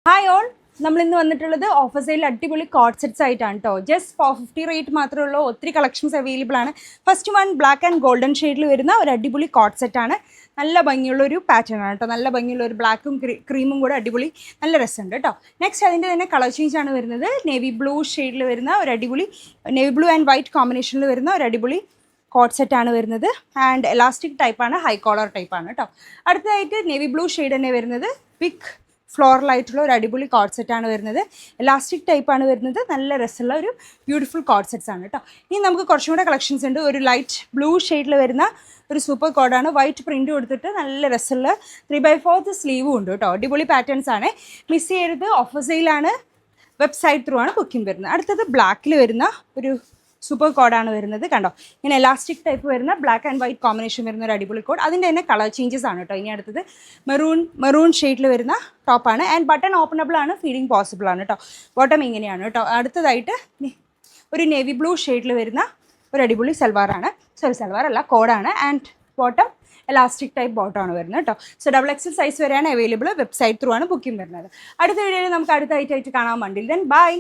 Hi all, നമ്മൾ ഇന്ന് വന്നിട്ടുള്ളത് ഓഫർ സെയിൽ അടിപൊളി കോഡ് സെറ്റ്സ് ആയിട്ടാണ് കേട്ടോ. ജസ്റ്റ് 450 റേറ്റ് മാത്രമേ ഉള്ളൂ. ഒത്തിരി കളക്ഷൻസ് അവൈലബിൾ ആണ്. First one black and golden ഷെയ്ഡിൽ വരുന്ന ഒരു അടിപൊളി കോഡ് സെറ്റാണ്. നല്ല ഭംഗിയുള്ള ഒരു പാറ്റേൺ ആണ് കേട്ടോ. നല്ല ഭംഗിയുള്ള ഒരു ബ്ലാക്കും ക്രീമും കൂടെ അടിപൊളി നല്ല രസമുണ്ട് കേട്ടോ. നെക്സ്റ്റ് അതിൻ്റെ തന്നെ കളർ ചേഞ്ച് ആണ് വരുന്നത്. നേവി ബ്ലൂ ഷെയ്ഡിൽ വരുന്ന ഒരു അടിപൊളി നേവി ബ്ലൂ ആൻഡ് വൈറ്റ് കോമ്പിനേഷനിൽ വരുന്ന ഒരു അടിപൊളി കോഡ് സെറ്റാണ് വരുന്നത്. ആൻഡ് എലാസ്റ്റിക് ടൈപ്പാണ്, ഹൈ കോളർ ടൈപ്പാണ് കേട്ടോ. അടുത്തതായിട്ട് നേവി ബ്ലൂ ഷെയ്ഡ് തന്നെ വരുന്നത്. പിക് ഫ്ലോറലായിട്ടുള്ള ഒരു അടിപൊളി കോഡ് സെറ്റാണ് വരുന്നത്. എലാസ്റ്റിക് ടൈപ്പാണ് വരുന്നത്. നല്ല രസമുള്ള ഒരു ബ്യൂട്ടിഫുൾ കോഡ് സെറ്റ്സ് ആണ് കേട്ടോ. ഇനി നമുക്ക് കുറച്ചും കൂടെ കളക്ഷൻസ് ഉണ്ട്. ഒരു ലൈറ്റ് ബ്ലൂ ഷെയ്ഡിൽ വരുന്ന ഒരു സൂപ്പർ കോഡാണ്. വൈറ്റ് പ്രിൻറ്റ് കൊടുത്തിട്ട് നല്ല രസമുള്ള 3/4 സ്ലീവും ഉണ്ട് കേട്ടോ. അടിപൊളി പാറ്റേൺസ് ആണ്. മിസ് ചെയ്യരുത്. ഓഫർ സെയിലാണ്. വെബ്സൈറ്റ് ത്രൂ ആണ് ബുക്കിംഗ് വരുന്നത്. അടുത്തത് ബ്ലാക്കിൽ വരുന്ന ഒരു സൂപ്പർ കോഡാണ് വരുന്നത്. കണ്ടോ, ഇങ്ങനെ എലാസ്റ്റിക് ടൈപ്പ് വരുന്ന ബ്ലാക്ക് ആൻഡ് വൈറ്റ് കോമ്പിനേഷൻ വരുന്ന ഒരു അടിപൊളി കോഡ്. അതിൻ്റെ തന്നെ കളർ ചേഞ്ചസ് ആണ് കേട്ടോ. ഇനി അടുത്തത് മെറൂൺ ഷെയ്ഡിൽ വരുന്ന ടോപ്പാണ്. ആൻഡ് ബട്ടൺ ഓപ്പണബിൾ ആണ്, ഫീഡിങ് പോസിബിൾ ആണ് കേട്ടോ. ബോട്ടം ഇങ്ങനെയാണ് കേട്ടോ. അടുത്തതായിട്ട് ഒരു നേവി ബ്ലൂ ഷെയ്ഡിൽ വരുന്ന ഒരു അടിപൊളി സൽവാറാണ്. സൽവാർ അല്ല, കോഡാണ്. ആൻഡ് ബോട്ടം എലാസ്റ്റിക് ടൈപ്പ് ബോട്ടമാണ് വരുന്നത് കേട്ടോ. സോ XXL സൈസ് വരെയാണ് അവൈലബിൾ. വെബ്സൈറ്റ് ത്രൂ ആണ് ബുക്കിംഗ് വരുന്നത്. അടുത്ത വീഡിയോയിൽ നമുക്ക് അടുത്ത ഐറ്റമായിട്ട് കാണാൻ വേണ്ടി. Then bye.